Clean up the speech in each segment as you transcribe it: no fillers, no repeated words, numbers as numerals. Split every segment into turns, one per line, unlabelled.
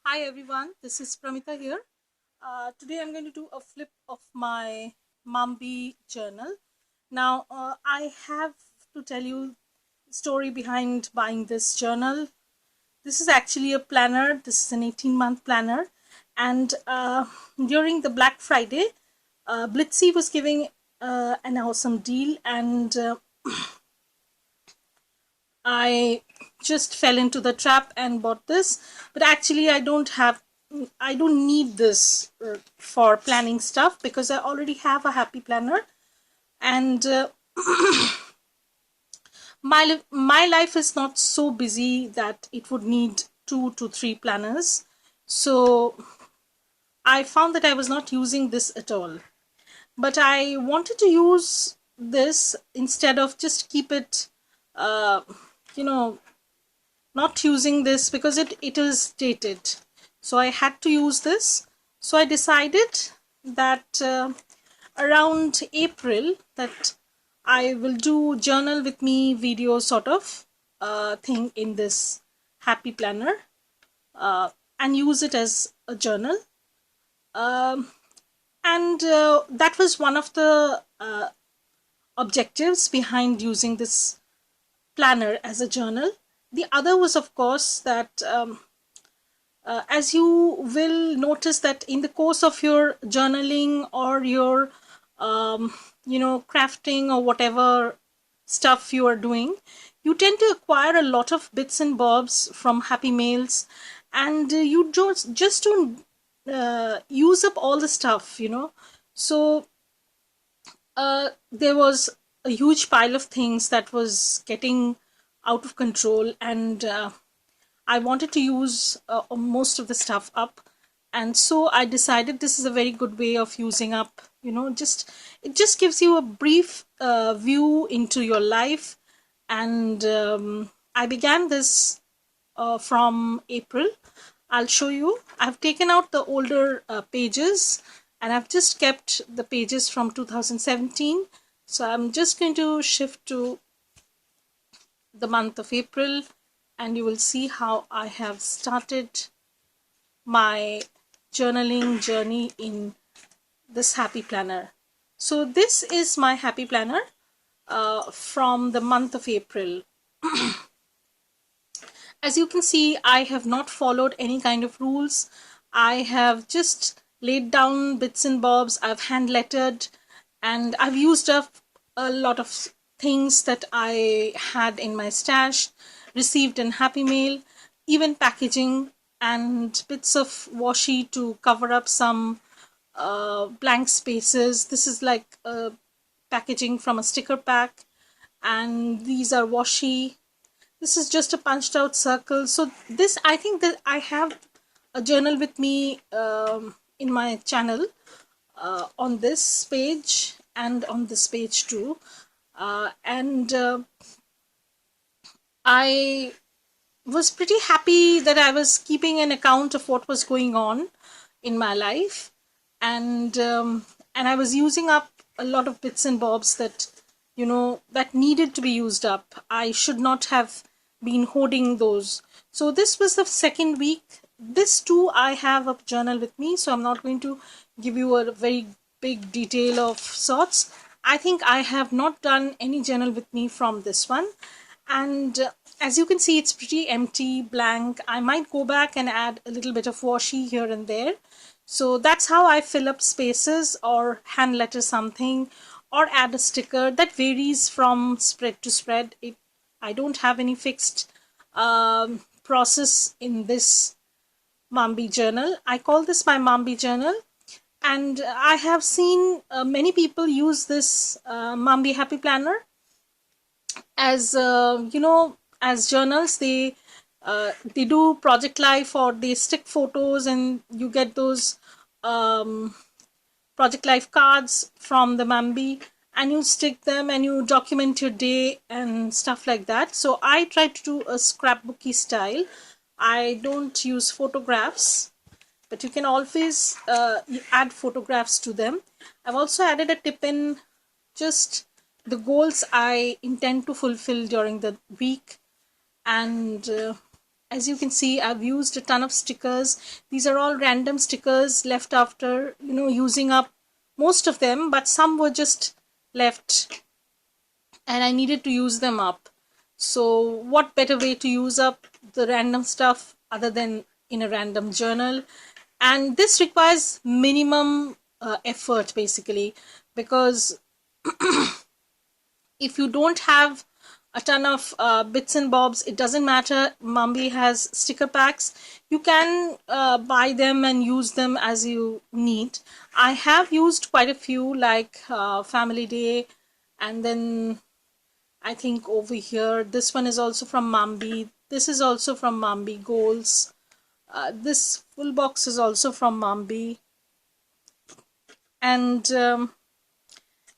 Hi everyone, this is Pramita here. Today I'm going to do a flip of my Mambi journal. Now, I have to tell you the story behind buying this journal. This is actually a planner. This is an 18-month planner. And during the Black Friday, Blitzy was giving an awesome deal, and I just fell into the trap and bought this. But actually, I don't need this for planning stuff because I already have a happy planner, and my life is not so busy that it would need 2 to 3 planners. So I found that I was not using this at all. But I wanted to use this instead of just keep it, uh, you know, not using this because it is dated. So I had to use this. So I decided that around April that I will do journal with me video sort of thing in this happy planner, uh, and use it as a journal. Um, and that was one of the objectives behind using this planner as a journal. The other was, of course, that as you will notice that in the course of your journaling or your um, crafting or whatever stuff you are doing, you tend to acquire a lot of bits and bobs from happy mails, and you just don't use up all the stuff, so there was a huge pile of things that was getting out of control, and I wanted to use most of the stuff up. And so I decided this is a very good way of using up, just it just gives you a brief view into your life. And I began this from April. I'll show you. I've taken out the older pages, and I've just kept the pages from 2017. So I'm just going to shift to the month of April, and you will see how I have started my journaling journey in this happy planner. So this is my happy planner from the month of April. As you can see, I have not followed any kind of rules. I have just laid down bits and bobs. I've hand lettered, and I've used up a lot of things that I had in my stash, received in Happy Mail, even packaging and bits of washi to cover up some blank spaces. This is like packaging from a sticker pack, and these are washi. This is just a punched out circle. So this, I think that I have a journal with me in my channel, on this page and on this page too. And I was pretty happy that I was keeping an account of what was going on in my life, and I was using up a lot of bits and bobs that that needed to be used up. I should not have been hoarding those. So this was the second week. This too, I have a journal with me, so I'm not going to give you a very big detail of sorts. I think I have not done any journal with me from this one, and as you can see, it's pretty empty, blank. I might go back and add a little bit of washi here and there. So that's how I fill up spaces or hand letter something or add a sticker. That varies from spread to spread. I don't have any fixed process in this Mambi journal. I call this my Mambi journal, and I have seen many people use this Mambi Happy Planner as as journals. They do project life, or they stick photos, and you get those um, project life cards from the Mambi, and you stick them and you document your day and stuff like that. So I try to do a scrapbooky style. I don't use photographs, but you can always add photographs to them. I've also added a tip in, just the goals I intend to fulfill during the week, and as you can see, I've used a ton of stickers. These are all random stickers left after, using up most of them, but some were just left and I needed to use them up. So, what better way to use up the random stuff other than in a random journal? And this requires minimum effort basically, because if you don't have a ton of bits and bobs, it doesn't matter. Mambi has sticker packs. You can buy them and use them as you need. I have used quite a few, like Family Day, and then I think over here, this one is also from Mambi. This is also from Mambi Goals. This full box is also from Mambi. And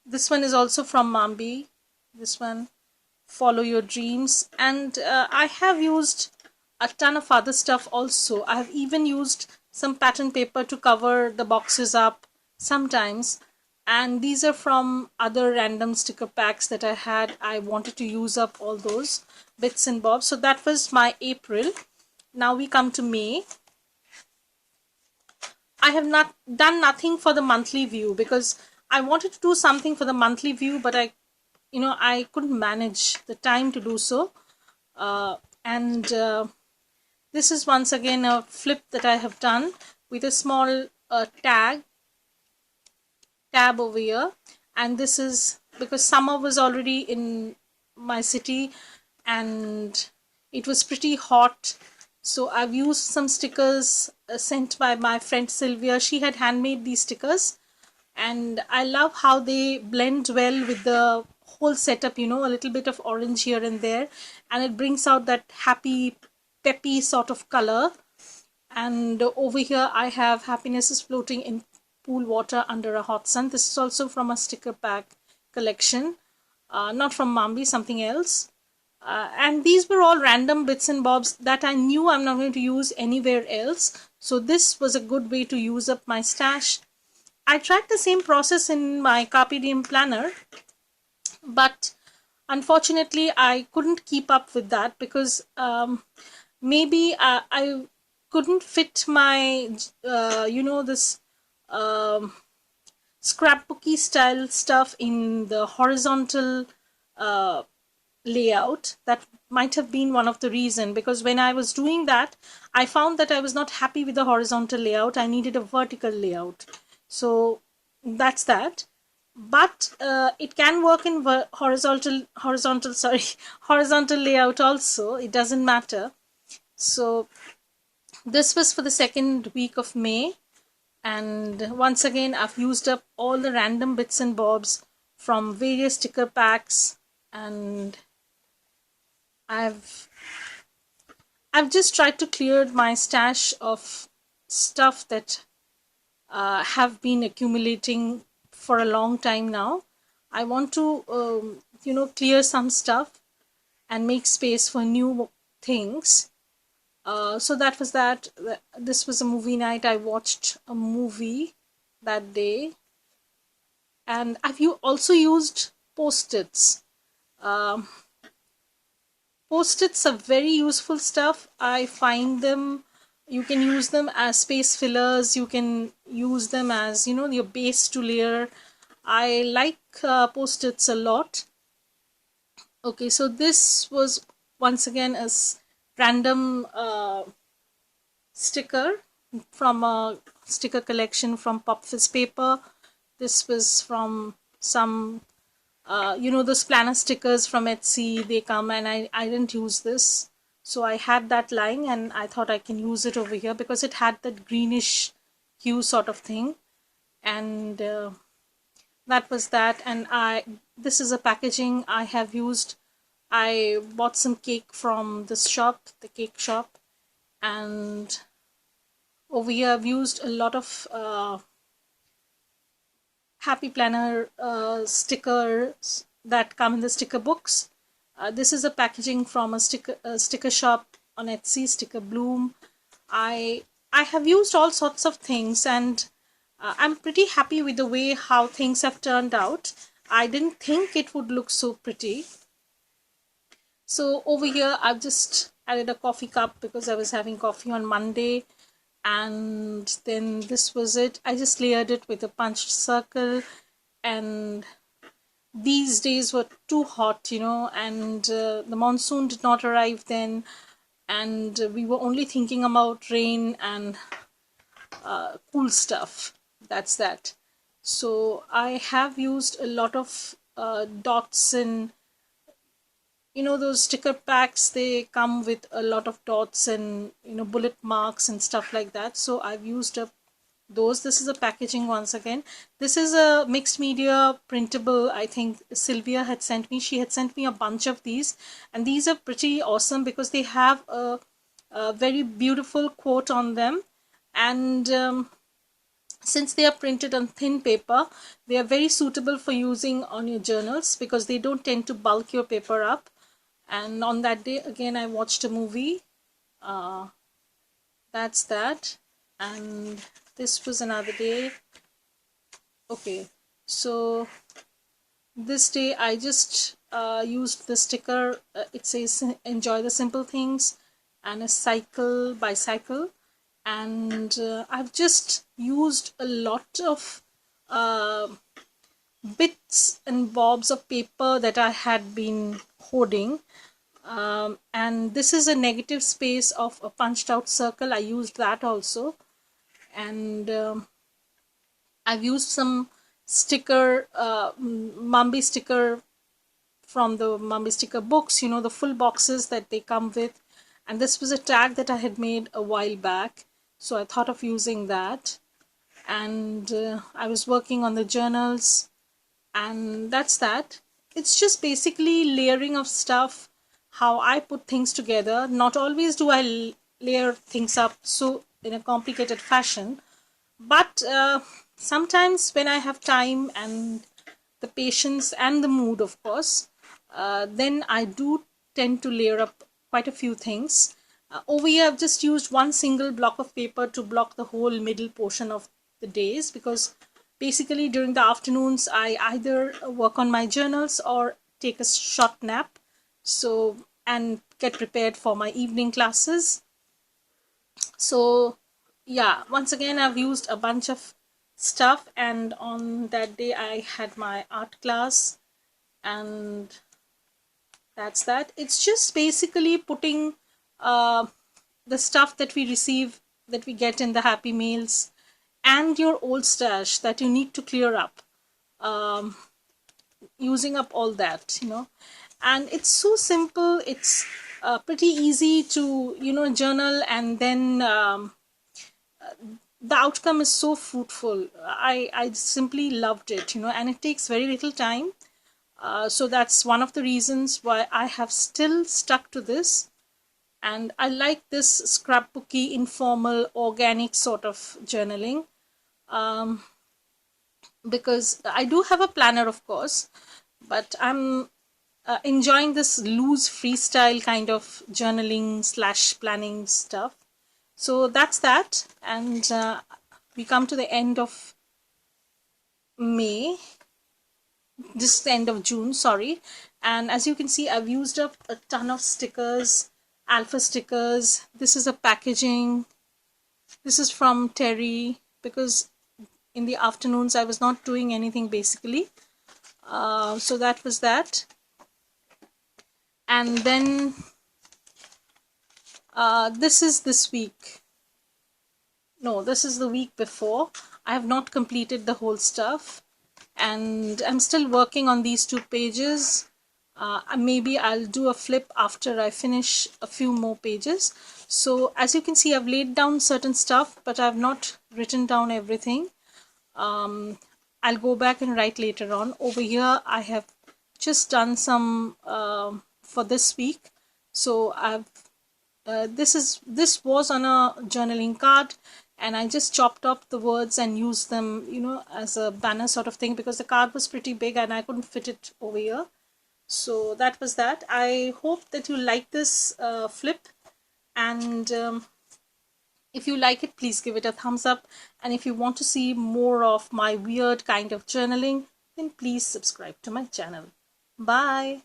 this one is also from Mambi. This one, Follow Your Dreams. And I have used a ton of other stuff also. I have even used some pattern paper to cover the boxes up sometimes. And these are from other random sticker packs that I had. I wanted to use up all those bits and bobs. So that was my April. Now we come to May. I have not done nothing for the monthly view because I wanted to do something for the monthly view, but I couldn't manage the time to do so. And this is once again a flip that I have done with a small tab over here. And this is because summer was already in my city and it was pretty hot. So I've used some stickers sent by my friend Sylvia. She had handmade these stickers and I love how they blend well with the whole setup, a little bit of orange here and there, and it brings out that happy, peppy sort of color. And over here I have Happiness is Floating in Pool Water Under a Hot Sun. This is also from a sticker pack collection, not from Mambi, something else. And these were all random bits and bobs that I knew I'm not going to use anywhere else. So this was a good way to use up my stash. I tried the same process in my Carpe Diem planner, but unfortunately I couldn't keep up with that because maybe I couldn't fit my, this scrapbooky style stuff in the horizontal layout. That might have been one of the reason, because when I was doing that I found that I was not happy with the horizontal layout. I needed a vertical layout. So that's that. But it can work in horizontal layout also. It doesn't matter. So this was for the second week of May, and once again I've used up all the random bits and bobs from various sticker packs, and I've just tried to clear my stash of stuff that have been accumulating for a long time now. I want to clear some stuff and make space for new things. So that was that. This was a movie night. I watched a movie that day, and I've also used post-its. Post-its are very useful stuff. I find them, you can use them as space fillers. You can use them as, your base to layer. I like post-its a lot. Okay, so this was once again a random sticker from a sticker collection from Pop Fizz Paper. This was from some those planner stickers from Etsy. They come, and I didn't use this, so I had that lying and I thought I can use it over here because it had that greenish hue sort of thing. And that was that. And this is a packaging I have used. I bought some cake from this shop, the cake shop, and over here I've used a lot of Happy Planner stickers that come in the sticker books. This is a packaging from a sticker shop on Etsy, Sticker Bloom. I have used all sorts of things, and I'm pretty happy with the way how things have turned out. I didn't think it would look so pretty. So over here I've just added a coffee cup because I was having coffee on Monday. And then this was it. I just layered it with a punched circle, and these days were too hot, and the monsoon did not arrive then, and we were only thinking about rain and cool stuff. That's that. So I have used a lot of dots in, those sticker packs. They come with a lot of dots and bullet marks and stuff like that. So I've used up those. This is a packaging once again. This is a mixed media printable. I think Sylvia had sent me. She had sent me a bunch of these, and these are pretty awesome because they have a very beautiful quote on them. And since they are printed on thin paper, they are very suitable for using on your journals because they don't tend to bulk your paper up. And on that day again, I watched a movie. That's that. And this was another day. Okay, so this day I just used the sticker. It says enjoy the simple things, and a bicycle. And I've just used a lot of bits and bobs of paper that I had been hoarding. And this is a negative space of a punched out circle. I used that also. And I've used some sticker, Mambi sticker from the Mambi sticker books, the full boxes that they come with. And this was a tag that I had made a while back, so I thought of using that. And I was working on the journals, and that's that. It's just basically layering of stuff, how I put things together. Not always do I layer things up so in a complicated fashion, but sometimes when I have time and the patience and the mood, of course, then I do tend to layer up quite a few things. Over here, I've just used one single block of paper to block the whole middle portion of the days, because basically during the afternoons I either work on my journals or take a short nap, so, and get prepared for my evening classes. So yeah, once again I've used a bunch of stuff, and on that day I had my art class, and that's that. It's just basically putting the stuff that we receive, that we get in the Happy Meals, and your old stash that you need to clear up, using up all that, and it's so simple. It's pretty easy to journal, and then the outcome is so fruitful. I simply loved it, and it takes very little time. So that's one of the reasons why I have still stuck to this. And I like this scrapbooky, informal, organic sort of journaling, because I do have a planner, of course, but I'm enjoying this loose freestyle kind of journaling / planning stuff. So that's that. And we come to the end of May. This is the end of June, sorry. And as you can see, I've used up a ton of stickers, alpha stickers. This is a packaging. This is from Terry, because in the afternoons I was not doing anything basically. So that was that. And then this is this week. No, this is the week before. I have not completed the whole stuff, and I'm still working on these 2 pages. Maybe I'll do a flip after I finish a few more pages. So as you can see, I've laid down certain stuff, but I've not written down everything. I'll go back and write later on. Over here I have just done some for this week. So I've this was on a journaling card, and I just chopped up the words and used them, as a banner sort of thing, because the card was pretty big and I couldn't fit it over here. So that was that. I hope that you like this flip, and if you like it, please give it a thumbs up. And if you want to see more of my weird kind of journaling, then please subscribe to my channel. Bye.